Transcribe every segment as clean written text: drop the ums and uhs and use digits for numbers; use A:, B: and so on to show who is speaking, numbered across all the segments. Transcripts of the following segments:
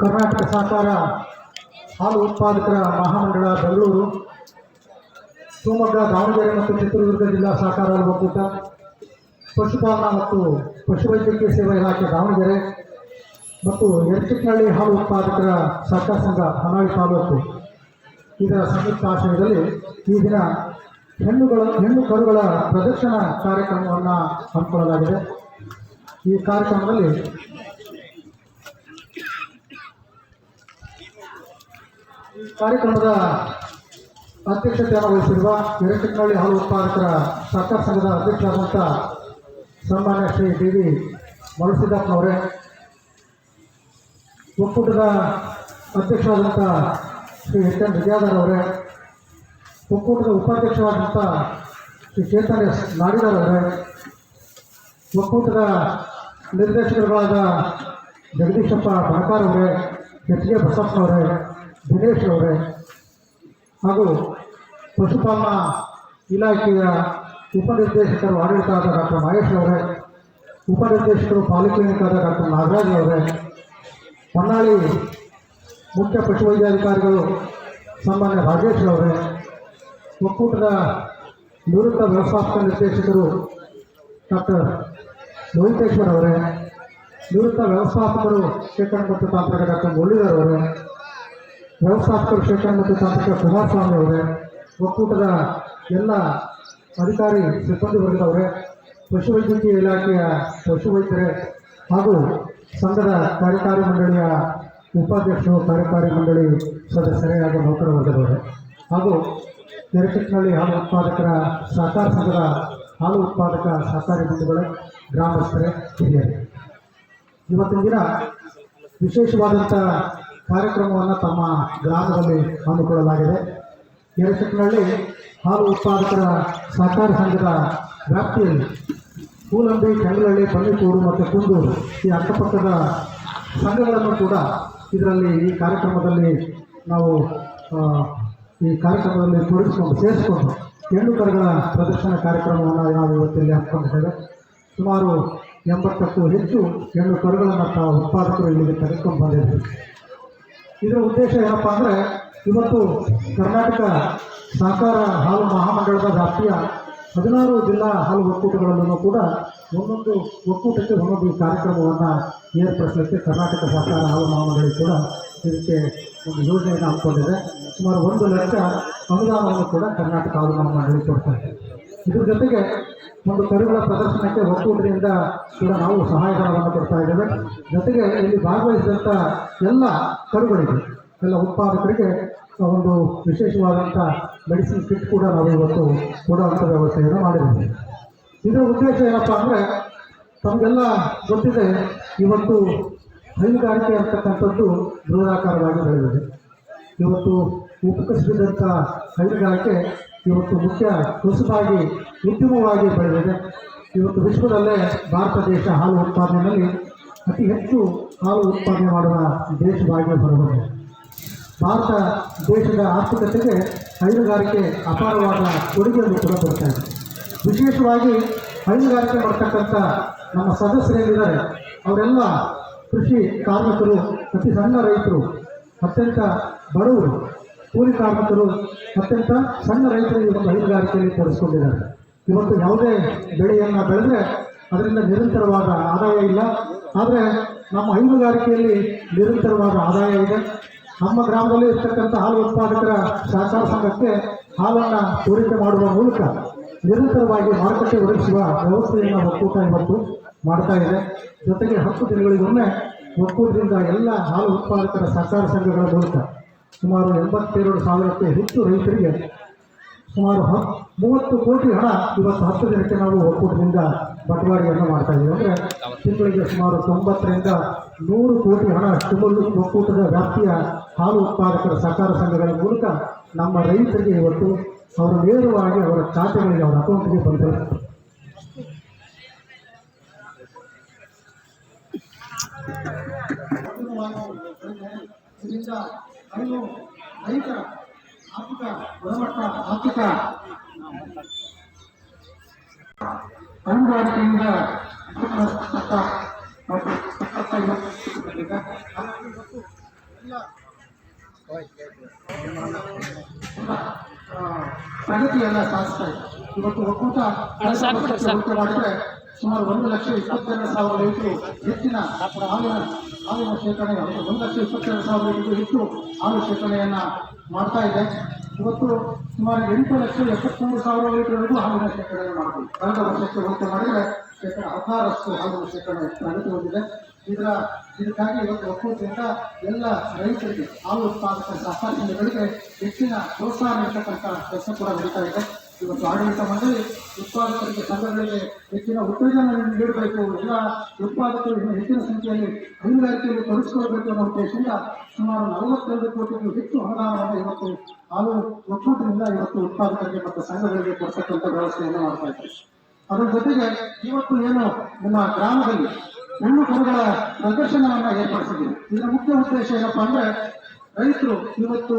A: ಕರ್ನಾಟಕ ಸಹಕಾರ ಹಾಲು ಉತ್ಪಾದಕರ ಮಹಾಮಂಡಳ ಬೆಂಗಳೂರು, ಶಿವಮೊಗ್ಗ, ದಾವಣಗೆರೆ ಮತ್ತು ಚಿತ್ರದುರ್ಗ ಜಿಲ್ಲಾ ಸಹಕಾರ ಹಾಲು ಒಕ್ಕೂಟ, ಪಶುಪಾಲನಾ ಮತ್ತು ಪಶುವೈದ್ಯಕೀಯ ಸೇವಾ ಇಲಾಖೆ ದಾವಣಗೆರೆ ಮತ್ತು ಯರಚಿಟ್ನಹಳ್ಳಿ ಹಾಲು ಉತ್ಪಾದಕರ ಸಹಕಾರ ಸಂಘ ಹೊನ್ನಾಳಿ ತಾಲೂಕು ಇದರ ಸಂಯುಕ್ತ ಆಶ್ರಯದಲ್ಲಿ ಈ ದಿನ ಹೆಣ್ಣು ಕರುಗಳ ಪ್ರದರ್ಶನ ಕಾರ್ಯಕ್ರಮವನ್ನು ಹಮ್ಮಿಕೊಳ್ಳಲಾಗಿದೆ. ಈ ಕಾರ್ಯಕ್ರಮದಲ್ಲಿ ಕಾರ್ಯಕ್ರಮದ ಅಧ್ಯಕ್ಷತೆಯನ್ನು ವಹಿಸಿರುವ ಯರಚಿಟ್ನಹಳ್ಳಿ ಹಾಲು ಉತ್ಪಾದಕರ ಸಹಕಾರ ಸಂಘದ ಅಧ್ಯಕ್ಷರಾದಂಥ ಸನ್ಮಾನ್ಯ ಶ್ರೀ ಡಿ.ವಿ. ಮರುಸಿದ್ದಪ್ಪನವರೇ, ಒಕ್ಕೂಟದ ಅಧ್ಯಕ್ಷರಾದಂಥ ಶ್ರೀ ಎಚ್.ಎನ್. ವಿದ್ಯಾಧರ್ ಅವರೇ, ಒಕ್ಕೂಟದ ಉಪಾಧ್ಯಕ್ಷರಾದಂಥ ಶ್ರೀ ಚೇತನ್ ಎಸ್. ನಾಡಿದಾರ್ ಅವರೇ, ಒಕ್ಕೂಟದ ನಿರ್ದೇಶಕರುಗಳಾದ ಜಗದೀಶಪ್ಪ ಬಣಕಾರ್ ಅವರೇ, ಎಚ್. ಕೆ. ಬಸಪ್ಪನವರೇ, ದಿನೇಶ್ ಅವರೇ ಹಾಗೂ ಪಶುಪಾಲನಾ ಇಲಾಖೆಯ ಉಪನಿರ್ದೇಶಕರು ಆಡಳಿತರಾದ ಡಾಕ್ಟರ್ ಮಹೇಶ್ ಅವರೇ, ಉಪನಿರ್ದೇಶಕರು ಪಾಲಿಕ್ಲಿನಿಕ್ಕಾದ ಡಾಕ್ಟರ್ ನಾಗರಾಜ್ ಅವರೇ, ಹೊನ್ನಾಳಿ ಮುಖ್ಯ ಪಶುವೈದ್ಯಾಧಿಕಾರಿಗಳು ಸನ್ಮಾನ್ಯ ರಾಜೇಶ್ ಅವರೇ, ಒಕ್ಕೂಟದ ನಿವೃತ್ತ ವ್ಯವಸ್ಥಾಪಕ ನಿರ್ದೇಶಕರು ಡಾಕ್ಟರ್ ಲೋಹಿತೇಶ್ವರ್ ಅವರೇ, ನಿವೃತ್ತ ವ್ಯವಸ್ಥಾಪಕರು ಶೇಖರಣೆ ಮತ್ತು ತಾಂತ್ರಿಕ ಡಾಕ್ಟರ್ ಮುರಳೀಧರ್ ಅವರೇ, ವ್ಯವಸ್ಥಾಪಕರು ಶೇಖರಣೆ ಮತ್ತು ತಾಂತ್ರಿಕ ಕುಮಾರಸ್ವಾಮಿ ಅವರೇ, ಒಕ್ಕೂಟದ ಎಲ್ಲ ಅಧಿಕಾರಿ ಸಿಬ್ಬಂದಿ ವರ್ಗದವರೇ, ಪಶುವೈದ್ಯಕೀಯ ಇಲಾಖೆಯ ಪಶುವೈದ್ಯರೇ ಹಾಗೂ ಸಂಘದ ಕಾರ್ಯಕಾರಿ ಮಂಡಳಿಯ ಉಪಾಧ್ಯಕ್ಷರು, ಕಾರ್ಯಕಾರಿ ಮಂಡಳಿ ಸದಸ್ಯರೇ ಹಾಗೂ ನೌಕರ ವರ್ಗದವರೇ ಹಾಗೂ ಯರಚಿಟ್ನಹಳ್ಳಿ ಹಾಲು ಉತ್ಪಾದಕರ ಸಹಕಾರ ಸಂಘದ ಹಾಲು ಉತ್ಪಾದಕ ಸಹಕಾರಿ ಬಂಧುಗಳೇ, ಗ್ರಾಮಸ್ಥರೇ, ಹಿರಿಯರೇ, ಇವತ್ತಿನ ದಿನ ವಿಶೇಷವಾದಂಥ ಕಾರ್ಯಕ್ರಮವನ್ನು ತಮ್ಮ ಗ್ರಾಮದಲ್ಲಿ ಹಮ್ಮಿಕೊಳ್ಳಲಾಗಿದೆ. ಯರಚಿಟ್ನಹಳ್ಳಿ ಹಾಲು ಉತ್ಪಾದಕರ ಸಹಕಾರ ಸಂಘದ ವ್ಯಾಪ್ತಿಯಲ್ಲಿ ಕೂಲಂಬಿ, ಕೆಂಗಲಹಳ್ಳಿ, ಬನ್ನಿಕೂರು ಮತ್ತು ಕುಂದೂರು ಈ ಅಕ್ಕಪಕ್ಕದ ಸಂಘಗಳನ್ನು ಕೂಡ ಇದರಲ್ಲಿ ಈ ಕಾರ್ಯಕ್ರಮದಲ್ಲಿ ನಾವು ಸೇರಿಸಿಕೊಂಡು ಹೆಣ್ಣು ಕರುಗಳ ಪ್ರದರ್ಶನ ಕಾರ್ಯಕ್ರಮವನ್ನು ನಾವು ಇವತ್ತಿಲ್ಲಿ ಹಮ್ಮಿಕೊಂಡಿದ್ದೇವೆ. ಸುಮಾರು 80ಕ್ಕೂ ಹೆಚ್ಚು ಹೆಣ್ಣು ಕರುಗಳನ್ನು ತಾವು ಉತ್ಪಾದಕರು ಇಲ್ಲಿಗೆ ತೆಗೆದುಕೊಂಡು ಬಂದಿದ್ದೀವಿ. ಇದರ ಉದ್ದೇಶ ಏನಪ್ಪ ಅಂದರೆ, ಇವತ್ತು ಕರ್ನಾಟಕ ಸಹಕಾರ ಹಾಲು ಮಹಾಮಂಡಳದ ವ್ಯಾಪ್ತಿಯ 16 ಜಿಲ್ಲಾ ಹಾಲು ಒಕ್ಕೂಟಗಳಲ್ಲೂ ಕೂಡ ಒಂದೊಂದು ಒಕ್ಕೂಟಕ್ಕೆ ಒಂದೊಂದು ಈ ಕಾರ್ಯಕ್ರಮವನ್ನು ಏರ್ಪಡಿಸಲಿಕ್ಕೆ ಕರ್ನಾಟಕ ಸಹಕಾರ ಹಾಲು ಮಹಾಮಂಡಳಿ ಕೂಡ ಇದಕ್ಕೆ ಒಂದು ಯೋಜನೆಯನ್ನು ಹಮ್ಮಿಕೊಂಡಿದೆ. ಸುಮಾರು 1 ಲಕ್ಷ ಅನುದಾನವನ್ನು ಕೂಡ ಕರ್ನಾಟಕ ಹಾಲು ಮಹಾಮಂಡಳಿ ಕೊಡ್ತಾ ಇದೆ. ಇದ್ರ ಜೊತೆಗೆ ಒಂದು ಕರುಗಳ ಪ್ರದರ್ಶನಕ್ಕೆ ಒಕ್ಕೂಟದಿಂದ ಕೂಡ ನಾವು ಸಹಾಯಧನವನ್ನು ಕೊಡ್ತಾ ಇದ್ದೇವೆ. ಜೊತೆಗೆ ಇಲ್ಲಿ ಭಾಗವಹಿಸಿದಂಥ ಎಲ್ಲ ಕರುಗಳಿಗೆ, ಎಲ್ಲ ಉತ್ಪಾದಕರಿಗೆ ಒಂದು ವಿಶೇಷವಾದಂಥ ಮೆಡಿಸಿನ್ ಕಿಟ್ ಕೂಡ ನಾವು ಇವತ್ತು ಕೊಡುವಂಥ ವ್ಯವಸ್ಥೆಯನ್ನು ಮಾಡಿದ್ದೇವೆ. ಇದರ ಉದ್ದೇಶ ಏನಪ್ಪ ಅಂದರೆ, ತಮಗೆಲ್ಲ ಗೊತ್ತಿದೆ, ಇವತ್ತು ಹೈನುಗಾರಿಕೆ ಅಂತಕ್ಕಂಥದ್ದು ಬೃಹದಾಕಾರವಾಗಿ ಬೆಳೆದಿದೆ. ಇವತ್ತು ಉಪಕರಿಸಿದಂಥ ಹೈನುಗಾರಿಕೆ ಇವತ್ತು ಮುಖ್ಯ ಕಸುಬಾಗಿ, ಉದ್ಯಮವಾಗಿ ಬೆಳೆದಿದೆ. ಇವತ್ತು ವಿಶ್ವದಲ್ಲೇ ಭಾರತ ದೇಶ ಹಾಲು ಉತ್ಪಾದನೆಯಲ್ಲಿ ಅತಿ ಹೆಚ್ಚು ಹಾಲು ಉತ್ಪಾದನೆ ಮಾಡುವ ದೇಶವಾಗಿ ಹೊರಬಂದಿದೆ. ಭಾರತ ದೇಶದ ಆರ್ಥಿಕತೆಗೆ ಹೈನುಗಾರಿಕೆ ಅಪಾರವಾದ ಕೊಡುಗೆಯನ್ನು ಕೂಡ ಕೊಡ್ತಾ ಇದೆ. ವಿಶೇಷವಾಗಿ ಹೈನುಗಾರಿಕೆ ಮಾಡ್ತಕ್ಕಂಥ ನಮ್ಮ ಸದಸ್ಯರೇನಿದ್ದಾರೆ ಅವರೆಲ್ಲ ಕೃಷಿ ಕಾರ್ಮಿಕರು, ಅತಿ ಸಣ್ಣ ರೈತರು, ಅತ್ಯಂತ ಬಡವರು, ಕೂಲಿ ಕಾರ್ಮಿಕರು, ಅತ್ಯಂತ ಸಣ್ಣ ರೈತರು ಈ ಒಂದು ಹೈನುಗಾರಿಕೆಯಲ್ಲಿ ತೊಡಗಿಸಿಕೊಂಡಿದ್ದಾರೆ. ಇವತ್ತು ಯಾವುದೇ ಬೆಳೆಯನ್ನು ಬೆಳೆದರೆ ಅದರಿಂದ ನಿರಂತರವಾದ ಆದಾಯ ಇಲ್ಲ. ಆದರೆ ನಮ್ಮ ಹೈನುಗಾರಿಕೆಯಲ್ಲಿ ನಿರಂತರವಾದ ಆದಾಯ ಇದೆ. ನಮ್ಮ ಗ್ರಾಮದಲ್ಲಿ ಇರ್ತಕ್ಕಂಥ ಹಾಲು ಉತ್ಪಾದಕರ ಸಹಕಾರ ಸಂಘಕ್ಕೆ ಹಾಲನ್ನು ಪೂರೈಕೆ ಮಾಡುವ ಮೂಲಕ ನಿರಂತರವಾಗಿ ಮಾರುಕಟ್ಟೆ ಒದಗಿಸುವ ವ್ಯವಸ್ಥೆಯನ್ನು ಒಕ್ಕೂಟ ಇವತ್ತು ಮಾಡ್ತಾ ಇದೆ. ಜೊತೆಗೆ 10 ದಿನಗಳಿಗೊಮ್ಮೆ ಒಕ್ಕೂಟದಿಂದ ಎಲ್ಲ ಹಾಲು ಉತ್ಪಾದಕರ ಸಹಕಾರ ಸಂಘಗಳ ಮೂಲಕ ಸುಮಾರು 82,000ಕ್ಕೂ ಹೆಚ್ಚು ರೈತರಿಗೆ ಸುಮಾರು 30 ಕೋಟಿ ಹಣ ಇವತ್ತು 10 ದಿನಕ್ಕೆ ನಾವು ಒಕ್ಕೂಟದಿಂದ ಬಟವಾಡೆಯನ್ನು ಮಾಡ್ತಾ ಇದ್ದೀವಿ. ಅಂದರೆ ತಿಂಗಳಿಗೆ ಸುಮಾರು 90ರಿಂದ 100 ಕೋಟಿ ಹಣ ಒಕ್ಕೂಟದ ವ್ಯಾಪ್ತಿಯ ಹಾಲು ಉತ್ಪಾದಕರ ಸಹಕಾರ ಸಂಘಗಳ ಮೂಲಕ ನಮ್ಮ ರೈತರಿಗೆ ಇವತ್ತು ಅವರು ನೇರವಾಗಿ ಅವರ ಖಾತೆಗಳಿಗೆ, ಅವರ ಅಕೌಂಟ್ಗೆ ಬಂದರು. ಆರ್ಥಿಕ ಹೈನುಗಾರಿಕೆಯಿಂದ ಮತ್ತು 25 ಪ್ರಗತಿಯನ್ನ ಸಾಧಿಸ್ತಾ ಇದೆ. ಇವತ್ತು ಒಕ್ಕೂಟ ಹೋಲಿಕೆ ಮಾಡಿದರೆ ಸುಮಾರು 1,22,000 ಲೀಟರ್ ಹೆಚ್ಚಿನ ಹಾಲಿನ ಶೇಖರಣೆ 1,22,000 ಲೀಟರ್ ಹೆಚ್ಚು ಹಾಲು ಶೇಖರಣೆಯನ್ನ ಮಾಡ್ತಾ ಇದೆ. ಇವತ್ತು ಸುಮಾರು 8,73,000 ಲೀಟರ್ವರೆಗೂ ಹಾಲಿನ ಶೇಖರಣೆ ಮಾಡಬಹುದು. ಕಳೆದ ವರ್ಷಕ್ಕೆ ಹೋಲಿಕೆ ಮಾಡಿದರೆ 16% ಹಾಲಿನ ಶೇಖರಣೆ ಪ್ರಗತಿ ಹೊಂದಿದೆ. ಇದಕ್ಕಾಗಿ ಇವತ್ತು ಒಕ್ಕೂಟದಿಂದ ಎಲ್ಲ ರೈತರಿಗೆ ಹಾಲು ಉತ್ಪಾದಕ ಸಹಕಾರಿ ಸಂಘಗಳಿಗೆ ಹೆಚ್ಚಿನ ಪ್ರೋತ್ಸಾಹ ನೀಡತಕ್ಕಂಥ ಕೆಲಸ ಕೂಡ ನಡೀತಾ ಇದೆ. ಇವತ್ತು ಆಡಳಿತ ಮಂಡಳಿ ಉತ್ಪಾದಕರಿಗೆ ಸಂಘಗಳಿಗೆ ಹೆಚ್ಚಿನ ಉತ್ತೇಜನ ನೀಡಬೇಕು, ಎಲ್ಲ ಉತ್ಪಾದಕರು ಹೆಚ್ಚಿನ ಸಂಖ್ಯೆಯಲ್ಲಿ ಹೈನುಗಾರಿಕೆಯಲ್ಲಿ ತೊಡಗಿಸಿಕೊಳ್ಳಬೇಕು ಅನ್ನೋ ಉದ್ದೇಶದಿಂದ ಸುಮಾರು 42 ಕೋಟಿಗೂ ಹೆಚ್ಚು ಅನುದಾನವನ್ನು ಇವತ್ತು ಹಾಲು ಒಕ್ಕೂಟದಿಂದ ಇವತ್ತು ಉತ್ಪಾದಕರಿಗೆ ಮತ್ತು ಸಂಘಗಳಿಗೆ ಕೊಡ್ತಕ್ಕಂಥ ವ್ಯವಸ್ಥೆಯನ್ನು ಮಾಡ್ತಾ ಇದ್ದಾರೆ. ಅದರ ಜೊತೆಗೆ ಇವತ್ತು ಏನು ನಮ್ಮ ಗ್ರಾಮದಲ್ಲಿ ಹೆಣ್ಣು ಕರುಗಳ ಪ್ರದರ್ಶನವನ್ನು ಏರ್ಪಡಿಸಿದ್ದೀವಿ. ಇದರ ಮುಖ್ಯ ಉದ್ದೇಶ ಏನಪ್ಪಾ ಅಂದ್ರೆ, ರೈತರು ಇವತ್ತು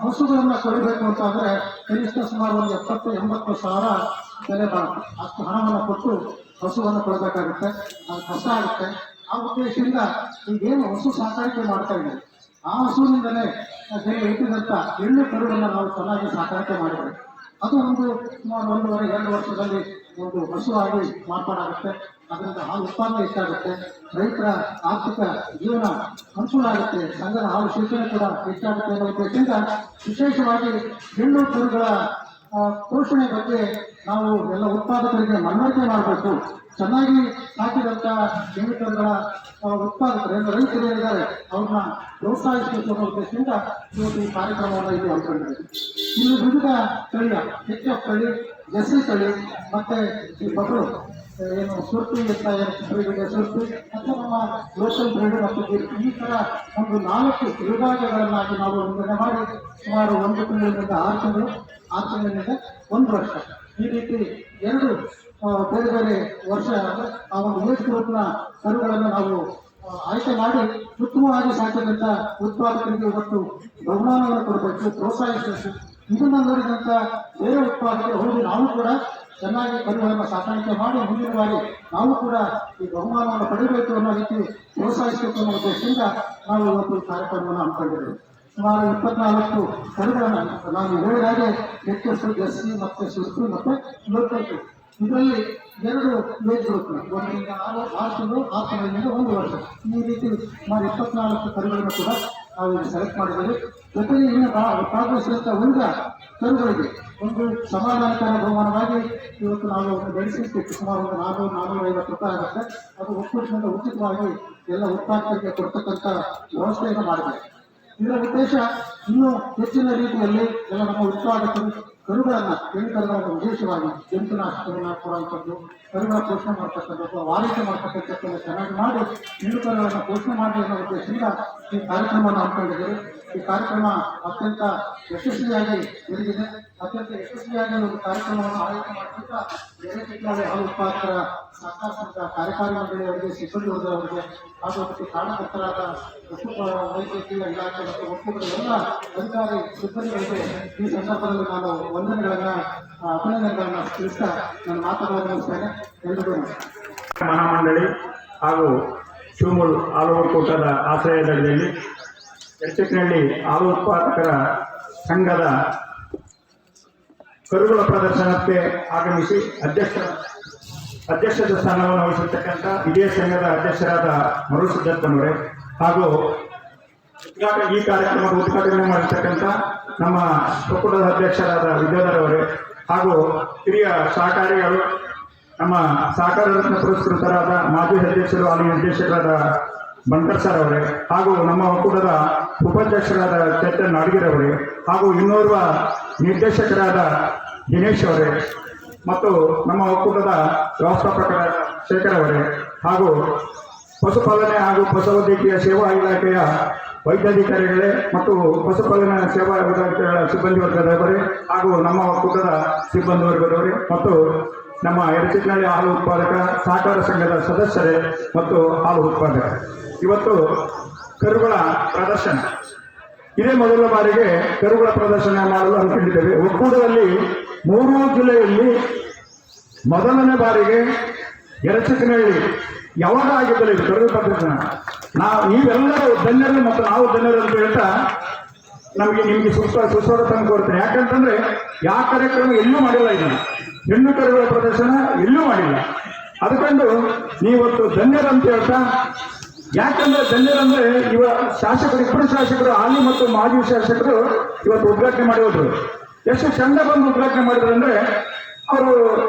A: ಹಸುಗಳನ್ನು ಕೊಡಬೇಕು ಅಂತ ಅಂದ್ರೆ ಕನಿಷ್ಠ ಸುಮಾರು ಒಂದು 70-80 ಸಾವಿರ ಬೆಲೆ ಬಾಳುತ್ತೆ. ಅಷ್ಟು ಹಣವನ್ನು ಕೊಟ್ಟು ಹಸುವನ್ನು ಕೊಡಬೇಕಾಗುತ್ತೆ, ಅದು ಕಷ್ಟ ಆಗುತ್ತೆ. ಆ ಉದ್ದೇಶದಿಂದ ಈಗೇನು ಹಸು ಸಾಕಾಣಿಕೆ ಮಾಡ್ತಾ ಇದ್ದಾರೆ, ಆ ಹಸುವಿನಿಂದಲೇ ಬೆಲೆ ಇಟ್ಟಿದಂಥ ಹೆಣ್ಣು ಕರುಗಳನ್ನು ನಾವು ಚೆನ್ನಾಗಿ ಸಾಕಾಣಿಕೆ ಮಾಡಿದ್ರೆ ಅದು ಒಂದು ಸುಮಾರು 1.5-2 ವರ್ಷದಲ್ಲಿ ಒಂದು ಹಸುವಾಗಿ ಮಾರ್ಪಾಡಾಗುತ್ತೆ. ಅದರಿಂದ ಹಾಲು ಉತ್ಪಾದನೆ ಹೆಚ್ಚಾಗುತ್ತೆ, ರೈತರ ಆರ್ಥಿಕ ಜೀವನ ಅನುಕೂಲ ಆಗುತ್ತೆ, ಸಂಘದ ಹಾಲು ಶೇಖರಣೆ ಕೂಡ ಹೆಚ್ಚಾಗುತ್ತೆ ಅನ್ನೋ ಉದ್ದೇಶದಿಂದ ವಿಶೇಷವಾಗಿ ಹೆಣ್ಣು ಕರುಗಳ ಪೋಷಣೆ ಬಗ್ಗೆ ನಾವು ಎಲ್ಲ ಉತ್ಪಾದಕರಿಗೆ ಮನವರಿಕೆ ಮಾಡಬೇಕು. ಚೆನ್ನಾಗಿ ಸಾಕಿದಂಥ ಹೆಣ್ಣು ಕರುಗಳ ಉತ್ಪಾದಕರು ರೈತರು ಏನಿದ್ದಾರೆ ಅವ್ರನ್ನ ಪ್ರೋತ್ಸಾಹಿಸಬೇಕು ಅನ್ನೋ ಉದ್ದೇಶದಿಂದ ಇವತ್ತು ಈ ಕಾರ್ಯಕ್ರಮವನ್ನು ಇಲ್ಲಿ ಹಮ್ಮಿಕೊಂಡಿದೆ. ಇಲ್ಲಿ ವಿವಿಧ ತಳಿಯ HF ತಳಿ, ಜರ್ಸಿ ತಳಿ ಮತ್ತೆ ಈ ಬಗಳು ಏನು ಸುರ್ತಿ ಅಂತ ಏನು ಸುರ್ತಿ ಮತ್ತು ನಮ್ಮ ಲೋಕಲ್ ಬ್ರೀಡ್ ಮತ್ತು ಈ ಥರ ಒಂದು 4 ವಿಭಾಗಗಳನ್ನಾಗಿ ನಾವು ವಿಂಗಡಣೆ ಮಾಡಿ ಸುಮಾರು 1 ತಿಂಗಳಿಂದ 6 ತಿಂಗಳು, 6 ತಿಂಗಳಿಂದ 1 ವರ್ಷ ಈ ರೀತಿ 2 ಬೇರೆ ಬೇರೆ ವರ್ಷ ಆ ಒಂದು ಏಜ್ ಗ್ರೂಪ್ನ ಕರುಗಳನ್ನು ನಾವು ಆಯ್ಕೆ ಮಾಡಿ ಉತ್ತಮವಾಗಿ ಸಾಕಿದಂಥ ಉತ್ಪಾದಕರಿಗೆ ಇವತ್ತು ಬಹುಮಾನವನ್ನು ಕೊಡಬೇಕು, ಪ್ರೋತ್ಸಾಹಿಸಬೇಕು. ಇದನ್ನು ನೋಡಿದಂಥ ಬೇರೆ ಉತ್ಪಾದಕರು ಹೌದು ನಾವು ಕೂಡ ಚೆನ್ನಾಗಿ ಕರುಗಳನ್ನು ಸಾಕಾಣಿಕೆ ಮಾಡಿ ಮುಂದಿನ ಬಾರಿ ನಾವು ಕೂಡ ಈ ಬಹುಮಾನವನ್ನು ಪಡೆಯಬೇಕು ಅನ್ನೋ ರೀತಿ ಪ್ರೋತ್ಸಾಹಿಸಬೇಕು ಅನ್ನೋ ಉದ್ದೇಶದಿಂದ ನಾವು ಇವತ್ತು ಕಾರ್ಯಕ್ರಮವನ್ನು ಹಮ್ಮಿಕೊಂಡಿದ್ದೇವೆ. ಸುಮಾರು 24 ಕರುಗಳನ್ನು ನಾವು ಹೇಳಿದಾಗೆ ಹೆಚ್ಚು ಜರ್ಸಿ ಮತ್ತೆ ಸುರ್ತಿ ಮತ್ತೆ ಲೋಕಲ್ ಇದರಲ್ಲಿ 2 ಏಜ್ ಗ್ರೂಪ್ನ 1ರಿಂದ 6 ತಿಂಗಳು, 6 ತಿಂಗಳಿಂದ 1 ವರ್ಷ ಈ ರೀತಿ ಸುಮಾರು 24 ಕರುಗಳನ್ನು ಕೂಡ ನಾವು ಸೆಲೆಕ್ಟ್ ಮಾಡಿದ್ದೇವೆ. ಜೊತೆಗೆ ಇನ್ನು ಭಾಗವಹಿಸಿದಂಥ ಉಳಿದ ಕರುಗಳಿಗೆ ಒಂದು ಸಮಾಧಾನಕರ ಬಹುಮಾನವಾಗಿ ಇವತ್ತು ನಾವು ಒಂದು ಮೆಡಿಸಿನ್ ಸುಮಾರು ಒಂದು 400-450 ರೂಪಾಯಿ ಆಗುತ್ತೆ. ಅದು ಒಕ್ಕೂಟದಿಂದ ಉಚಿತವಾಗಿ ಎಲ್ಲ ಉತ್ಪಾದಕರಿಗೆ ಕೊಡ್ತಕ್ಕಂಥ ವ್ಯವಸ್ಥೆಯನ್ನು ಮಾಡಿದೆ. ಇದರ ಉದ್ದೇಶ ಇನ್ನೂ ಹೆಚ್ಚಿನ ರೀತಿಯಲ್ಲಿ ಎಲ್ಲ ನಮ್ಮ ಉತ್ಪಾದಕರು ಕರುಗಳನ್ನು ಹೆಣ್ಣು ಕರುಗಳನ್ನು ವಿಶೇಷವಾಗಿ ಜಂತುನಾಶಕವನ್ನು ಕೊಡುವಂಥದ್ದು, ಕರುಗಳ ಪೋಷಣೆ ಮಾಡ್ತಕ್ಕಂಥದ್ದು, ಆರೈಕೆ ಮಾಡ್ತಕ್ಕಂಥದ್ದನ್ನು ಚೆನ್ನಾಗಿ ಮಾಡಿ ಹೆಣ್ಣು ಕರುಗಳನ್ನು ಪೋಷಣೆ ಮಾಡಿ ಅನ್ನೋ ಉದ್ದೇಶದಿಂದ ಈ ಕಾರ್ಯಕ್ರಮವನ್ನು ಹಮ್ಮಿಕೊಂಡಿದ್ದೇವೆ. ಈ ಕಾರ್ಯಕ್ರಮ ಅತ್ಯಂತ ಯಶಸ್ವಿಯಾಗಿ ನಡೆದಿದೆ. ಅತ್ಯಂತ ಯಶಸ್ವಿಯಾಗಿ ಒಂದು ಕಾರ್ಯಕ್ರಮವನ್ನು ಆಯೋಜನೆ ಮಾಡ್ತಾ ಬೇರೆ ಜಿಲ್ಲೆ ಹಾಲು ಉತ್ಪಾದಕರ ಸಹಕಾರ ಸಂಘ ಕಾರ್ಯಕಾರಿ ಮಂಡಳಿಯವರಿಗೆ, ಸಿಬ್ಬಂದಿ ವರ್ಗದವರಿಗೆ ಹಾಗೂ ಅದಕ್ಕೆ ಕಾರಣಕರ್ತರಾದ ವೈದ್ಯಕೀಯ ಇಲಾಖೆ ಮತ್ತು ಒಕ್ಕೂಟದ ಎಲ್ಲ ಅಧಿಕಾರಿ ಸಿಬ್ಬಂದಿಗಳಿಗೆ ಈ ಸಂದರ್ಭದಲ್ಲಿ ನಾನು ಅಭಿನಂದನೆಗಳನ್ನು ತಿಳಿಸ್ತಾ ನಾನು ಮಾತುಗಳನ್ನು ಮುಗಿಸ್ತೇನೆ. ಎಲ್ಲರಿಗೂ
B: ಮಹಾಮಂಡಳಿ ಹಾಗೂ ಶಿವಮೂರು ಹಾಲು ಒಕ್ಕೂಟದ ಆಶ್ರಯದಲ್ಲಿ ಎರ್ಚಕ್ನಹಳ್ಳಿ ಹಾಲು ಉತ್ಪಾದಕರ ಸಂಘದ ಕರುಗಳ ಪ್ರದರ್ಶನಕ್ಕೆ ಆಗಮಿಸಿ ಅಧ್ಯಕ್ಷದ ಸ್ಥಾನವನ್ನು ವಹಿಸಿರ್ತಕ್ಕಂಥ ಇದೇ ಸಂಘದ ಅಧ್ಯಕ್ಷರಾದ ಮರುಸಿದ್ದಪ್ಪನವರೇ ಹಾಗೂ ಈ ಕಾರ್ಯಕ್ರಮದ ಉದ್ಘಾಟನೆ ಮಾಡಿರ್ತಕ್ಕಂಥ ನಮ್ಮ ಒಕ್ಕೂಟದ ಅಧ್ಯಕ್ಷರಾದ ವಿದ್ಯಾಧರವರೇ ಹಾಗೂ ಹಿರಿಯ ಸಹಕಾರಿಗಳು ನಮ್ಮ ಸಹಕಾರ ರತ್ನ ಪುರಸ್ಕೃತರಾದ ಮಾಜಿ ಅಧ್ಯಕ್ಷರು ಹಾಗೂ ನಿರ್ದೇಶಕರಾದ ಬಂಕರ್ ಸರ್ ಅವರೇ ಹಾಗೂ ನಮ್ಮ ಒಕ್ಕೂಟದ ಉಪಾಧ್ಯಕ್ಷರಾದ ಚೇತನ್ ನಾಡಗಿರವರೇ ಹಾಗೂ ಇನ್ನೋರ್ವ ನಿರ್ದೇಶಕರಾದ ದಿನೇಶ್ ಅವರೇ ಮತ್ತು ನಮ್ಮ ಒಕ್ಕೂಟದ ವ್ಯವಸ್ಥಾಪಕರಾದ ಶೇಖರ್ ಅವರೇ ಹಾಗೂ ಪಶುಪಾಲನೆ ಹಾಗೂ ಪಶುವೈದ್ಯಕೀಯ ಸೇವಾ ಇಲಾಖೆಯ ವೈದ್ಯಾಧಿಕಾರಿಗಳೇ ಮತ್ತು ಪಶುಪಾಲನಾ ಸೇವಾ ಇಲಾಖೆಯ ಸಿಬ್ಬಂದಿ ವರ್ಗದವರೇ ಹಾಗೂ ನಮ್ಮ ಒಕ್ಕೂಟದ ಸಿಬ್ಬಂದಿ ವರ್ಗದವರೇ ಮತ್ತು ನಮ್ಮ ಎರ್ಚಕ್ನಹಳ್ಳಿ ಹಾಲು ಉತ್ಪಾದಕ ಸಹಕಾರ ಸಂಘದ ಸದಸ್ಯರೇ ಮತ್ತು ಹಾಲು ಉತ್ಪಾದಕ, ಇವತ್ತು ಕರುಗಳ ಪ್ರದರ್ಶನ ಇದೇ ಮೊದಲ ಬಾರಿಗೆ ಕರುಗಳ ಪ್ರದರ್ಶನ ಮಾಡಲು ಅಂದ್ಕೊಂಡಿದ್ದೇವೆ. ಒಕ್ಕೂಟದಲ್ಲಿ 3 ಜಿಲ್ಲೆಯಲ್ಲಿ ಮೊದಲನೇ ಬಾರಿಗೆ ಎರ್ಚಕ್ನಹಳ್ಳಿ ಯಾವಾಗ ಆಗಿದ್ದಲ್ಲ ಇದು ಕರಗು ಪ್ರದರ್ಶನ. ನೀವೆಲ್ಲರೂ ಧನ್ಯರು ಮತ್ತು ನಾವು ಧನ್ಯರು ಅಂತ ಹೇಳ್ತಾ ನಿಮಗೆ ಸುಸ್ವಾಗತ ಕೋರ್ತೇನೆ. ಯಾಕಂತಂದ್ರೆ ಯಾವ ಕಾರ್ಯಕ್ರಮ ಎಲ್ಲೂ ಮಾಡಿಲ್ಲ, ಇದನ್ನು ಹೆಣ್ಣು ಕರುಗಳ ಪ್ರದರ್ಶನ ಎಲ್ಲೂ ಮಾಡಿಲ್ಲ. ಅದಕ್ಕೊಂಡು ನೀವತ್ತು ಧನ್ಯರು ಅಂತ ಹೇಳ್ತಾ, ಯಾಕಂದ್ರೆ ಧನ್ಯರಂದ್ರೆ ಶಾಸಕರು, ಇಬ್ಬರು ಶಾಸಕರು, ಹಾಲಿ ಮತ್ತು ಮಾಜಿ ಶಾಸಕರು ಇವತ್ತು ಉದ್ಘಾಟನೆ ಮಾಡಿ ಹೋದ್ರು. ಎಷ್ಟು ಚಂದ ಬಂದು ಉದ್ಘಾಟನೆ ಮಾಡಿದ್ರು ಅಂದ್ರೆ, ಅವರು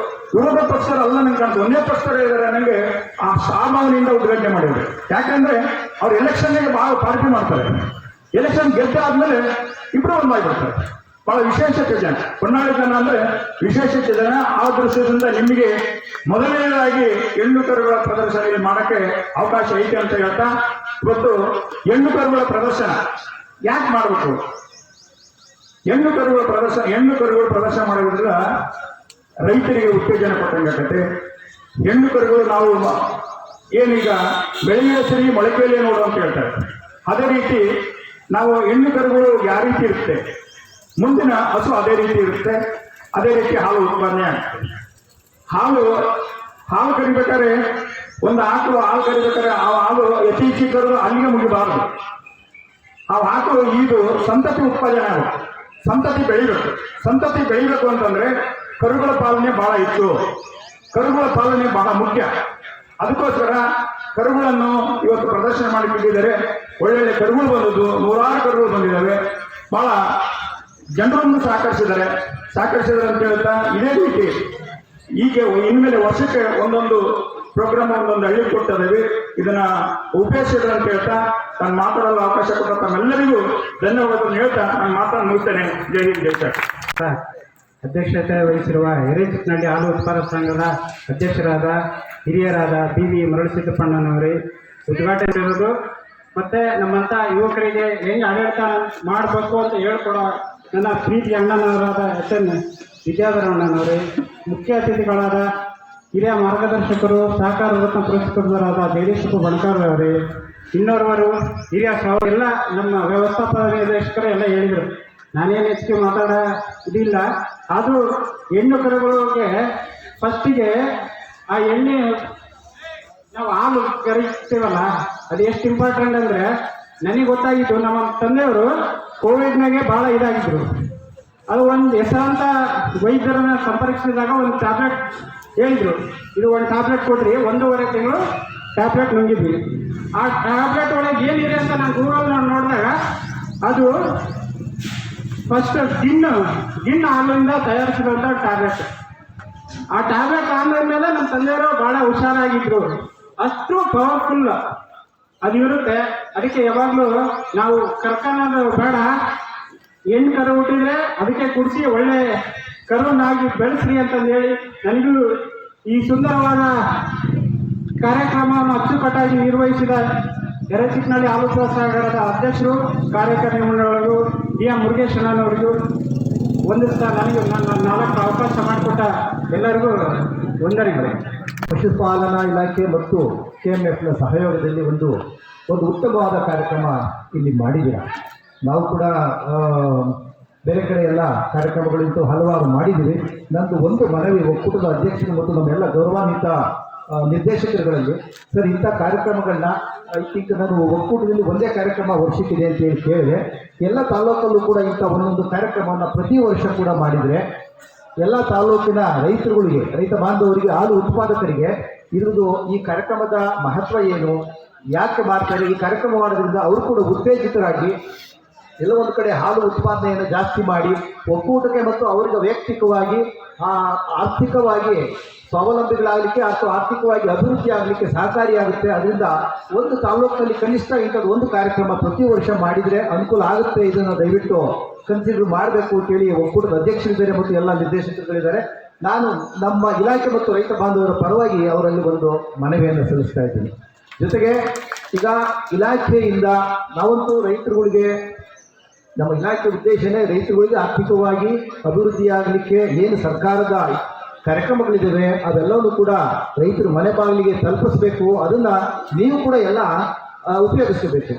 B: ವಿರೋಧ ಪಕ್ಷರು ಅಲ್ಲ ನಂಗೆ ಕಾಣ್ತು, ಒಂದೇ ಪಕ್ಷರು ಇದ್ದಾರೆ ನನಗೆ ಆ ಭಾವನೆಯಿಂದ ಉದ್ಘಾಟನೆ ಮಾಡಿದ್ರು. ಯಾಕಂದ್ರೆ ಅವ್ರು ಎಲೆಕ್ಷನ್ಗೆ ಬಹಳ ಪಾರ್ಟಿ ಮಾಡ್ತಾರೆ, ಎಲೆಕ್ಷನ್ ಗೆದ್ದಾದ್ಮೇಲೆ ಇಬ್ಬರು ಒಂದಾಗ್ಬಿಡ್ತಾರೆ. ಬಹಳ ವಿಶೇಷತೆ ಜನ, ಹೊನ್ನಾಳಿ ಜನ ಅಂದ್ರೆ ವಿಶೇಷತೆ ಜನ. ಆ ದೃಶ್ಯದಿಂದ ನಿಮಗೆ ಮೊದಲನೇದಾಗಿ ಹೆಣ್ಣು ಕರುಗಳ ಪ್ರದರ್ಶನ ಇಲ್ಲಿ ಮಾಡಕ್ಕೆ ಅವಕಾಶ ಐತೆ ಅಂತ ಹೇಳ್ತಾ, ಇವತ್ತು ಹೆಣ್ಣು ಕರುಗಳ ಪ್ರದರ್ಶನ ಯಾಕೆ ಮಾಡಬೇಕು? ಹೆಣ್ಣು ಕರುಗಳ ಪ್ರದರ್ಶನ ಮಾಡೋದ್ರಿಂದ ರೈತರಿಗೆ ಉತ್ತೇಜನ ಕೊಟ್ಟಂಗಾಗತ್ತೆ. ಹೆಣ್ಣು ಕರುಗಳು ನಾವು ಏನೀಗ ಬೆಳೆಯುವ ಸರಿ ಮೊಳಕೆಯಲ್ಲೇ ನೋಡು ಅಂತ ಹೇಳ್ತಾರೆ. ಅದೇ ರೀತಿ ನಾವು ಹೆಣ್ಣು ಕರುಗಳು ಯಾವ ರೀತಿ ಇರುತ್ತೆ, ಮುಂದಿನ ಹಸು ಅದೇ ರೀತಿ ಇರುತ್ತೆ, ಅದೇ ರೀತಿ ಹಾಲು ಉತ್ಪಾದನೆ ಆಗ್ತದೆ. ಹಾಲು ಕರಿಬೇಕಾದ್ರೆ ಒಂದು ಆಕಳು ಹಾಲು ಕರಿಬೇಕಾದ್ರೆ ಆ ಹಾಲು ಯಥೇಚ್ಛ ಕರು ಅಲ್ಲಿಗೆ ಮುಗಿಬಾರದು. ಆ ಆಕಳು ಇದು ಸಂತತಿ ಉತ್ಪಾದನೆ ಆಗುತ್ತೆ, ಸಂತತಿ ಬೆಳಿಬೇಕು ಅಂತಂದ್ರೆ ಕರುಗಳ ಪಾಲನೆ ಬಹಳ ಇತ್ತು, ಕರುಗಳ ಪಾಲನೆ ಬಹಳ ಮುಖ್ಯ. ಅದಕ್ಕೋಸ್ಕರ ಕರುಗಳನ್ನು ಇವತ್ತು ಪ್ರದರ್ಶನ ಮಾಡಿಕೊಂಡಿದ್ದಾರೆ. ಒಳ್ಳೊಳ್ಳೆ ಕರುಗಳು ಬಂದದ್ದು, 100 ಕರುಗಳು ಬಂದಿದ್ದಾವೆ. ಬಹಳ ಜನರನ್ನು ಸಹಕರಿಸಿದ್ದಾರೆ ಅಂತ ಹೇಳ್ತಾ, ಇದೇ ರೀತಿ ಈಗ ಇನ್ಮೇಲೆ ವರ್ಷಕ್ಕೆ ಒಂದೊಂದು ಪ್ರೋಗ್ರಾಮ್, ಒಂದೊಂದು ಹಳ್ಳಿ ಕೊಟ್ಟಿದ್ದೇವೆ. ಇದನ್ನ ಉಪಯೋಗಿಸಿದ್ರೆ ಅಂತ ಹೇಳ್ತಾ ನಾನು ಮಾತಾಡಲು ಅವಕಾಶ ಕೊಟ್ಟ ತಮ್ಮೆಲ್ಲರಿಗೂ ಧನ್ಯವಾದಗಳನ್ನು ಹೇಳ್ತಾ ನಾನು ಮಾತನ್ನು ಮುಗಿಸ್ತೇನೆ. ಜೈ ಹಿಂದ್, ಜೈ ಸರ್.
C: ಅಧ್ಯಕ್ಷತೆ ವಹಿಸಿರುವ ಹಿರೇಚಿಕ್ಕನಹಳ್ಳಿ ಹಾಲು ಉತ್ಪಾದಕ ಸಂಘದ ಅಧ್ಯಕ್ಷರಾದ ಹಿರಿಯರಾದ BV ಮರಳುಸಿದ್ದಪ್ಪಣ್ಣನವರೇ ಉದ್ಘಾಟನೆ ಇರೋದು. ಮತ್ತೆ ನಮ್ಮಂಥ ಯುವಕರಿಗೆ ಹೆಂಗೆ ಆಡಳಿತ ಮಾಡಬೇಕು ಅಂತ ಹೇಳ್ಕೊಡೋ ನನ್ನ ಪ್ರೀತಿ ಅಣ್ಣನವರಾದ SN ವಿದ್ಯಾಧರ ಅಣ್ಣನವರೇ, ಮುಖ್ಯ ಅತಿಥಿಗಳಾದ ಹಿರಿಯ ಮಾರ್ಗದರ್ಶಕರು ಸಹಕಾರ ರತ್ನ ಪುರಸ್ಕೃತರಾದ ಜಗದೀಶ್ ಬಣಕಾರ್ ಅವರೇ, ಇನ್ನೋರ್ವರು ಹಿರಿಯ ಎಲ್ಲ ನಮ್ಮ ವ್ಯವಸ್ಥಾಪಕ ನಿರ್ದೇಶಕರು ಎಲ್ಲ ಹೇಳಿದರು. ನಾನೇನು ಹೆಚ್ಚಿಗೆ ಮಾತಾಡೋದಿಲ್ಲ. ಅದು ಹೆಣ್ಣು ಕರುಗಳಿಗೆ ಫಸ್ಟಿಗೆ ಆ ಎಣ್ಣೆ ನಾವು ಹಾಲು ಕರಿತೀವಲ್ಲ, ಅದು ಎಷ್ಟು ಇಂಪಾರ್ಟೆಂಟ್ ಅಂದರೆ, ನನಗೆ ಗೊತ್ತಾಗಿತ್ತು ನಮ್ಮ ತಂದೆಯವರು ಕೋವಿಡ್ನಾಗೆ ಭಾಳ ಇದಾಗಿದ್ರು. ಅದು ಒಂದು ಹೆಸರಾಂತ ವೈದ್ಯರನ್ನ ಸಂಪರ್ಕಿಸಿದಾಗ ಒಂದು ಟ್ಯಾಬ್ಲೆಟ್ ಹೇಳಿದರು, ಇದು ಒಂದು ಟ್ಯಾಬ್ಲೆಟ್ ಕೊಡ್ರಿ, 1.5 ತಿಂಗಳು ಟ್ಯಾಬ್ಲೆಟ್ ನುಂಗಿದ್ವಿ. ಆ ಟ್ಯಾಬ್ಲೆಟ್ ಒಳಗೆ ಏನಿದೆ ಅಂತ ನಾನು ಗೂಗಲ್ ನೋಡಿದಾಗ ಅದು ಫಸ್ಟ್ ಗಿಣ್ಣು ಹಾಲಿಂದ ತಯಾರಿಸಿರುವಂಥ ಟ್ಯಾಬ್ಲೆಟ್. ಆ ಟ್ಯಾಬ್ಲೆಟ್ ಆದ್ಮೇಲೆ ನಮ್ಮ ತಂದೆಯವರು ಭಾಳ ಹುಷಾರಾಗಿದ್ರು. ಅಷ್ಟು ಪವರ್ಫುಲ್ ಅದು ಇರುತ್ತೆ. ಅದಕ್ಕೆ ಯಾವಾಗಲೂ ನಾವು ಕರ್ಕನೋದು ಬೇಡ, ಹೆಣ್ಣು ಕರು ಹುಟ್ಟಿದ್ರೆ ಅದಕ್ಕೆ ಕುಡಿಸಿ ಒಳ್ಳೆ ಕರುವನ್ನಾಗಿ ಬೆಳೆಸ್ರಿ ಅಂತಂದು ಹೇಳಿ, ನನಗೂ ಈ ಸುಂದರವಾದ ಕಾರ್ಯಕ್ರಮವನ್ನು ಅಚ್ಚುಕಟ್ಟಾಗಿ ನಿರ್ವಹಿಸಿದ ಹಿರೇಚಿಕ್ಕನಹಳ್ಳಿ ಹಾಲು ಉತ್ಪಾದಕರ ಅಧ್ಯಕ್ಷರು, ಕಾರ್ಯಕಾರಿ ಮಂಡಳಿಗೂ DM ಮುರುಗೇಶಣ್ಣನವರಿಗೂ ಒಂದಿಸ್ತಾ ನನಗೆ ನನ್ನ 4 ಅವಕಾಶ ಮಾಡಿಕೊಟ್ಟ ಎಲ್ಲರಿಗೂ ವಂದನೆಗಳು.
A: ಪಶುಪಾಲನಾ ಇಲಾಖೆ ಮತ್ತು KMFನ ಸಹಯೋಗದಲ್ಲಿ ಒಂದು ಉತ್ತಮವಾದ ಕಾರ್ಯಕ್ರಮ ಇಲ್ಲಿ ಮಾಡಿದ್ದೀರಾ. ನಾವು ಕೂಡ ಬೇರೆ ಕಡೆ ಎಲ್ಲ ಕಾರ್ಯಕ್ರಮಗಳಿಂದ ಹಲವಾರು ಮಾಡಿದ್ದೀವಿ. ನಂದು ಒಂದು ಮನವಿ ಒಕ್ಕೂಟದ ಅಧ್ಯಕ್ಷರು ಮತ್ತು ನಮ್ಮೆಲ್ಲ ಗೌರವಾನ್ವಿತ ನಿರ್ದೇಶಕರುಗಳಲ್ಲಿ, ಸರ್ ಇಂಥ ಕಾರ್ಯಕ್ರಮಗಳನ್ನ ಈಗ ನಾನು ಒಕ್ಕೂಟದಲ್ಲಿ ಒಂದೇ ಕಾರ್ಯಕ್ರಮ ವರ್ಷಕ್ಕಿದೆ ಅಂತೇಳಿ ಕೇಳಿದೆ. ಎಲ್ಲ ತಾಲೂಕಲ್ಲೂ ಕೂಡ ಇಂಥ ಒಂದೊಂದು ಕಾರ್ಯಕ್ರಮವನ್ನು ಪ್ರತಿ ವರ್ಷ ಕೂಡ ಮಾಡಿದರೆ ಎಲ್ಲ ತಾಲೂಕಿನ ರೈತರುಗಳಿಗೆ, ರೈತ ಬಾಂಧವರಿಗೆ, ಹಾಲು ಉತ್ಪಾದಕರಿಗೆ ಇರೋದು ಈ ಕಾರ್ಯಕ್ರಮದ ಮಹತ್ವ ಏನು, ಯಾಕೆ ಮಾಡ್ತಾರೆ, ಈ ಕಾರ್ಯಕ್ರಮ ಮಾಡೋದ್ರಿಂದ ಅವರು ಕೂಡ ಉತ್ತೇಜಿತರಾಗಿ ಎಲ್ಲ ಒಂದು ಕಡೆ ಹಾಲು ಉತ್ಪಾದನೆಯನ್ನು ಜಾಸ್ತಿ ಮಾಡಿ ಒಕ್ಕೂಟಕ್ಕೆ ಮತ್ತು ಅವರಿಗೆ ವೈಯಕ್ತಿಕವಾಗಿ ಆರ್ಥಿಕವಾಗಿ ಸ್ವಾವಲಂಬಿಗಳಾಗಲಿಕ್ಕೆ ಅಥವಾ ಆರ್ಥಿಕವಾಗಿ ಅಭಿವೃದ್ಧಿ ಆಗಲಿಕ್ಕೆ ಸಹಕಾರಿಯಾಗುತ್ತೆ. ಅದರಿಂದ ಒಂದು ತಾಲೂಕಿನಲ್ಲಿ ಕನಿಷ್ಠ ಇಂಥದ್ದು ಒಂದು ಕಾರ್ಯಕ್ರಮ ಪ್ರತಿ ವರ್ಷ ಮಾಡಿದರೆ ಅನುಕೂಲ ಆಗುತ್ತೆ. ಇದನ್ನು ದಯವಿಟ್ಟು ಕನ್ಸಿಡರ್ ಮಾಡಬೇಕು ಅಂತೇಳಿ ಒಕ್ಕೂಟದ ಅಧ್ಯಕ್ಷರಿದ್ದಾರೆ ಮತ್ತು ಎಲ್ಲ ನಿರ್ದೇಶಕರುಗಳಿದ್ದಾರೆ. ನಾನು ನಮ್ಮ ಇಲಾಖೆ ಮತ್ತು ರೈತ ಬಾಂಧವರ ಪರವಾಗಿ ಅವರಲ್ಲಿ ಒಂದು ಮನವಿಯನ್ನು ಸಲ್ಲಿಸ್ತಾ ಇದ್ದೀನಿ. ಜೊತೆಗೆ ಈಗ ಇಲಾಖೆಯಿಂದ ನಾವಂತೂ ರೈತರುಗಳಿಗೆ, ನಮ್ಮ ಇಲಾಖೆ ಉದ್ದೇಶನೇ ರೈತರುಗಳಿಗೆ ಆರ್ಥಿಕವಾಗಿ ಅಭಿವೃದ್ಧಿಯಾಗಲಿಕ್ಕೆ ಏನು ಸರ್ಕಾರದ ಕಾರ್ಯಕ್ರಮಗಳಿದ್ದಾವೆ ಅವೆಲ್ಲವೂ ಕೂಡ ರೈತರು ಮನೆ ಬಾಗಿಲಿಗೆ ತಲುಪಿಸಬೇಕು. ಅದನ್ನು ನೀವು ಕೂಡ ಎಲ್ಲ ಉಪಯೋಗಿಸಬೇಕು.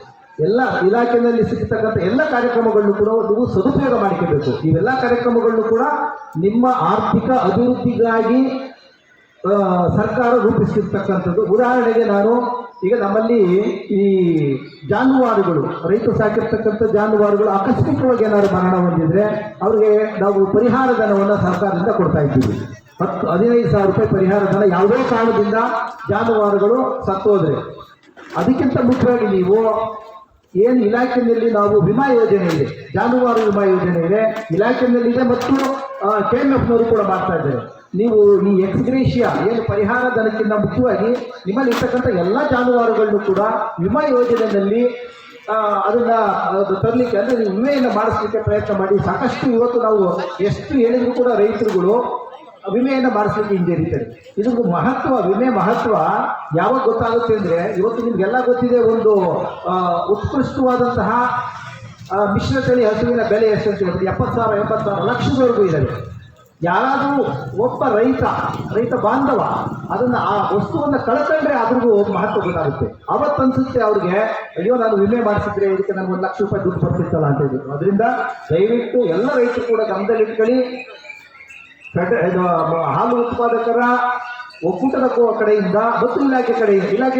A: ಎಲ್ಲ ಇಲಾಖೆಯಲ್ಲಿ ಸಿಗ್ತಕ್ಕಂಥ ಎಲ್ಲ ಕಾರ್ಯಕ್ರಮಗಳನ್ನು ಕೂಡ ನೀವು ಸದುಪಯೋಗ ಮಾಡಿಕೊಳ್ಬೇಕು. ಇವೆಲ್ಲ ಕಾರ್ಯಕ್ರಮಗಳನ್ನು ಕೂಡ ನಿಮ್ಮ ಆರ್ಥಿಕ ಅಭಿವೃದ್ಧಿಗಾಗಿ ಸರ್ಕಾರ ರೂಪಿಸಿರ್ತಕ್ಕಂಥದ್ದು. ಉದಾಹರಣೆಗೆ ನಾನು ಈಗ ನಮ್ಮಲ್ಲಿ ಈ ಜಾನುವಾರುಗಳು, ರೈತ ಸಾಕಿರ್ತಕ್ಕಂಥ ಜಾನುವಾರುಗಳು ಆಕಸ್ಮಿಕವಾಗಿ ಏನಾದ್ರು ಮರಣ ಹೊಂದಿದ್ರೆ ಅವ್ರಿಗೆ ನಾವು ಪರಿಹಾರ ಧನವನ್ನು ಸರ್ಕಾರದಿಂದ ಕೊಡ್ತಾ ಇದ್ದೀವಿ. 15,000 ರೂಪಾಯಿ ಪರಿಹಾರ ಧನ ಯಾವುದೇ ಕಾರಣದಿಂದ ಜಾನುವಾರುಗಳು ಸತ್ತೋದ್ರೆ. ಅದಕ್ಕಿಂತ ಮುಖ್ಯವಾಗಿ ನೀವು ಏನು ಇಲಾಖೆಯಲ್ಲಿ ನಾವು ವಿಮಾ ಯೋಜನೆ ಇದೆ, ಜಾನುವಾರು ವಿಮಾ ಯೋಜನೆ ಇದೆ, ಇಲಾಖೆಯಲ್ಲಿದೆ ಮತ್ತು KMFನವರು ಕೂಡ ಮಾಡ್ತಾ ಇದ್ದಾರೆ. ನೀವು ಈ ಎಕ್ಸ್ಗ್ರೇಷಿಯಾ ಏನು ಪರಿಹಾರ ಧನಕ್ಕಿಂತ ಮುಖ್ಯವಾಗಿ ನಿಮ್ಮಲ್ಲಿ ಇರ್ತಕ್ಕಂಥ ಎಲ್ಲ ಜಾನುವಾರುಗಳನ್ನು ಕೂಡ ವಿಮಾ ಯೋಜನೆಯಲ್ಲಿ ಅದನ್ನ ತರಲಿಕ್ಕೆ, ಅಂದರೆ ನೀವು ವಿಮೆಯನ್ನು ಮಾಡಿಸ್ಲಿಕ್ಕೆ ಪ್ರಯತ್ನ ಮಾಡಿ. ಸಾಕಷ್ಟು ಇವತ್ತು ನಾವು ಎಷ್ಟು ಹೇಳಿದ್ರು ಕೂಡ ರೈತರುಗಳು ವಿಮೆಯನ್ನು ಮಾಡಿಸ್ಲಿಕ್ಕೆ ಹಿಂಜರಿತಾರೆ. ಇದು ಮಹತ್ವ, ವಿಮೆ ಮಹತ್ವ ಯಾವಾಗ ಗೊತ್ತಾಗುತ್ತೆ ಅಂದರೆ, ಇವತ್ತು ನಿಮಗೆಲ್ಲ ಗೊತ್ತಿದೆ, ಒಂದು ಉತ್ಕೃಷ್ಟವಾದಂತಹ ಮಿಶ್ರತಳಿ ಹಸುವಿನ ಬೆಲೆ ಎಷ್ಟು ಅಂತ ಹೇಳ್ಬಿಟ್ಟು 70,000 80,000 ಲಕ್ಷದವರೆಗೂ ಇದ್ದಾವೆ. ಯಾರಾದರೂ ಒಬ್ಬ ರೈತ ಬಾಂಧವ ಅದನ್ನು ಆ ವಸ್ತುವನ್ನು ಕಳ್ಕೊಂಡ್ರೆ ಅದ್ರಿಗೂ ಮಹತ್ವ ಗೊತ್ತಾಗುತ್ತೆ. ಅವತ್ತನ್ಸುತ್ತೆ ಅವ್ರಿಗೆ, ಅಯ್ಯೋ ನಾನು ವಿಮೆ ಮಾಡಿಸಿದ್ರೆ ಇದಕ್ಕೆ ನನಗೆ 1 ಲಕ್ಷ ರೂಪಾಯಿ ದುಡ್ಡು ಬರ್ತಿತ್ತಲ್ಲ ಅಂತ ಹೇಳಿದ್ರು. ಅದರಿಂದ ದಯವಿಟ್ಟು ಎಲ್ಲ ರೈತರು ಕೂಡ ಗಮನದಲ್ಲಿಟ್ಕೊಳ್ಳಿ. ಹಾಲು ಉತ್ಪಾದಕರ ಒಕ್ಕೂಟದ ಕಡೆಯಿಂದ ಮತ್ತು ಇಲಾಖೆ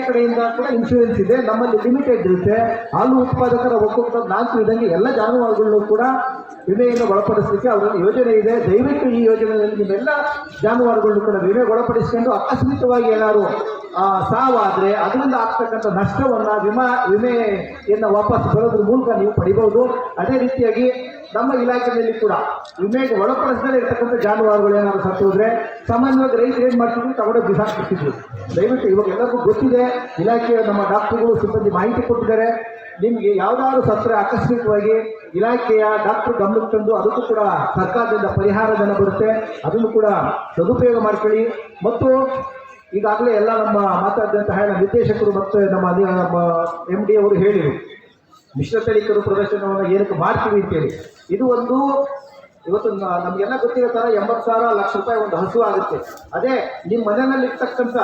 A: ಕಡೆಯಿಂದ ಕೂಡ ಇನ್ಶೂರೆನ್ಸ್ ಇದೆ. ನಮ್ಮಲ್ಲಿ ಲಿಮಿಟೆಡ್ ಇರುತ್ತೆ. ಹಾಲು ಉತ್ಪಾದಕರ ಒಕ್ಕೂಟದ 4 ಇದ್ದಂಗೆ ಎಲ್ಲ ಜಾನುವಾರುಗಳನ್ನು ಕೂಡ ವಿಮೆಯನ್ನು ಒಳಪಡಿಸಲಿಕ್ಕೆ ಅವರ ಯೋಜನೆ ಇದೆ. ದಯವಿಟ್ಟು ಈ ಯೋಜನೆಯಲ್ಲಿ ನಿಮ್ಮೆಲ್ಲ ಜಾನುವಾರುಗಳನ್ನು ಕೂಡ ವಿಮೆಗೆ ಒಳಪಡಿಸಿಕೊಂಡು ಅಕಸ್ಮಿತವಾಗಿ ಏನಾದ್ರು ಸಾವಾದರೆ ಅದರಿಂದ ಆಗ್ತಕ್ಕಂಥ ನಷ್ಟವನ್ನು ವಿಮೆಯನ್ನು ವಾಪಸ್ ಬರೋದ್ರ ಮೂಲಕ ನೀವು ಪಡಿಬಹುದು. ಅದೇ ರೀತಿಯಾಗಿ ನಮ್ಮ ಇಲಾಖೆಯಲ್ಲಿ ಕೂಡ ವಿಮೆಗೆ ಒಳಪಡಿಸದೇ ಇರ್ತಕ್ಕಂಥ ಜಾನುವಾರುಗಳು ಏನಾದ್ರು ಸತ್ತು ಹೋದ್ರೆ ಸಾಮಾನ್ಯವಾಗಿ ರೈತರು ಏನು ಮಾಡ್ತಿದ್ರು, ತಗೊಂಡು ಬಿಸಾಕ್ಬಿಡ್ತಿದ್ರು. ದಯವಿಟ್ಟು ಇವಾಗ ಎಲ್ಲರಿಗೂ ಗೊತ್ತಿದೆ, ಇಲಾಖೆಯ ನಮ್ಮ ಡಾಕ್ಟರ್ಗಳು ಸಿಬ್ಬಂದಿ ಮಾಹಿತಿ ಕೊಟ್ಟಿದ್ದಾರೆ. ನಿಮಗೆ ಯಾವುದಾದ್ರು ಸತ್ತರೆ ಆಕಸ್ಮಿಕವಾಗಿ ಇಲಾಖೆಯ ಡಾಕ್ಟರ್ ಗಮನಕ್ಕೆ ತಂದು ಅದಕ್ಕೂ ಕೂಡ ಸರ್ಕಾರದಿಂದ ಪರಿಹಾರ ಧನ ಬರುತ್ತೆ. ಅದನ್ನು ಕೂಡ ಸದುಪಯೋಗ ಮಾಡ್ಕೊಳ್ಳಿ. ಮತ್ತು ಈಗಾಗಲೇ ಎಲ್ಲ ನಮ್ಮ ಮಾತಾಡಿದಂತಹ ನಿರ್ದೇಶಕರು ಮತ್ತು ನಮ್ಮ MD ಅವರು ಹೇಳಿದರು, ಮಿಶ್ರತಳಿಕರು ಪ್ರದರ್ಶನವನ್ನು ಏನಕ್ಕೆ ಮಾಡ್ತೀವಿ ಅಂತೇಳಿ. ಇದು ಒಂದು ಇವತ್ತು ನಮಗೆಲ್ಲ ಗೊತ್ತಿರೋ ಥರ 80,000 ಲಕ್ಷ ರೂಪಾಯಿ ಒಂದು ಹಸು ಆಗುತ್ತೆ. ಅದೇ ನಿಮ್ಮ ಮನೆಯಲ್ಲಿ ಇರ್ತಕ್ಕಂಥ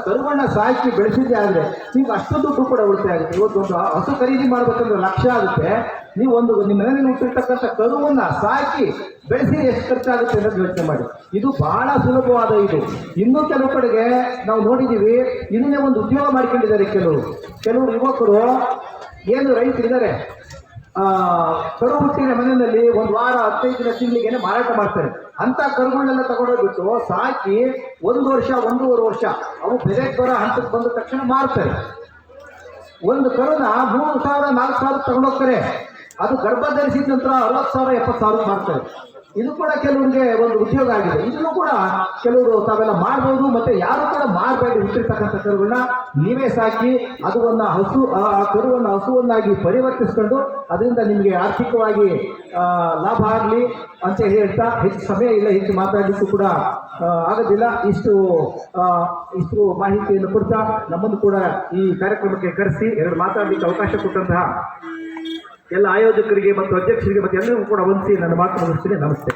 A: ಕರುವನ್ನ ಸಾಕಿ ಬೆಳೆಸಿದ್ದೆ ಆದರೆ ನಿಮ್ಗೆ ಅಷ್ಟು ದುಡ್ಡು ಕೂಡ ಉಳಿತಾಯ ಆಗುತ್ತೆ. ಇವತ್ತು ಒಂದು ಹಸು ಖರೀದಿ ಮಾಡಬೇಕಂದ್ರೆ 1 ಲಕ್ಷ ಆಗುತ್ತೆ. ನೀವು ನಿಮ್ಮ ಮನೆಯಲ್ಲಿ ಹುಟ್ಟಿರ್ತಕ್ಕಂಥ ಕರುವನ್ನ ಸಾಕಿ ಬೆಳೆಸಿ ಎಷ್ಟು ಖರ್ಚಾಗುತ್ತೆ ಅನ್ನೋದು ಯೋಚನೆ ಮಾಡಿ. ಇದು ಬಹಳ ಸುಲಭವಾದ ಇದು. ಇನ್ನೂ ಕೆಲವು ಕಡೆಗೆ ನಾವು ನೋಡಿದ್ದೀವಿ, ಇದನ್ನೇ ಒಂದು ಉದ್ಯೋಗ ಮಾಡ್ಕೊಂಡಿದ್ದಾರೆ ಕೆಲವರು ಯುವಕರು. ಏನು ರೈತರಿದ್ದಾರೆ, ಕರು ಹುಟ್ಟಿನ ಮನೆಯಲ್ಲಿ 1 ವಾರ 15 ದಿನ ತಿಂಗಳಿಗೆ ಮಾರಾಟ ಮಾಡ್ತಾರೆ. ಅಂತ ಕರುಗಳನ್ನೆಲ್ಲ ತಗೊಂಡೋಗ್ಬಿಟ್ಟು ಸಾಕಿ 1 ವರ್ಷ 1.5 ವರ್ಷ ಅವು ಬೆಲೆ ಬರೋ ಹಂತಕ್ಕೆ ಬಂದ ತಕ್ಷಣ ಮಾರ್ತಾರೆ. ಒಂದು ಕರುನ 3,000 4,000 ತಗೊಂಡೋಗ್ತಾರೆ. ಅದು ಗರ್ಭ ಧರಿಸಿದ ನಂತರ 60,000 70,000 ಮಾಡ್ತಾರೆ. ಇದು ಕೂಡ ಕೆಲವರಿಗೆ ಒಂದು ಉದ್ಯೋಗ ಆಗಿದೆ. ಇದನ್ನು ಕೂಡ ಕೆಲವರು ತಾವೆಲ್ಲ ಮಾಡ್ಬೋದು. ಮತ್ತೆ ಯಾರು ಕೂಡ ಮಾಡಬೇಡಿ. ಹುಟ್ಟಿರ್ತಕ್ಕಂಥ ಕರುಗಳನ್ನ ನೀವೇ ಸಾಕಿ ಅದನ್ನ ಕರುವನ್ನು ಹಸುವನ್ನಾಗಿ ಪರಿವರ್ತಿಸ್ಕೊಂಡು ಅದರಿಂದ ನಿಮಗೆ ಆರ್ಥಿಕವಾಗಿ ಲಾಭ ಆಗಲಿ ಅಂತ ಹೇಳ್ತಾ, ಹೆಚ್ಚು ಸಮಯ ಇಲ್ಲ, ಹೆಚ್ಚು ಮಾತಾಡಲಿಕ್ಕೂ ಕೂಡ ಆಗೋದಿಲ್ಲ. ಇಷ್ಟು ಮಾಹಿತಿಯನ್ನು ಕೊಡ್ತಾ ನಮ್ಮನ್ನು ಕೂಡ ಈ ಕಾರ್ಯಕ್ರಮಕ್ಕೆ ಕರೆಸಿ 2 ಮಾತಾಡಲಿಕ್ಕೆ ಅವಕಾಶ ಕೊಟ್ಟಂತಹ ಎಲ್ಲ ಆಯೋಜಕರಿಗೆ ಮತ್ತು ಅಧ್ಯಕ್ಷರಿಗೆ ಮತ್ತು ಎಲ್ಲರಿಗೂ ಕೂಡ ವಂದಿಸಿ ನನ್ನ ಮಾತು ಮುಗಿಸ್ತೀನಿ. ನಮಸ್ತೆ.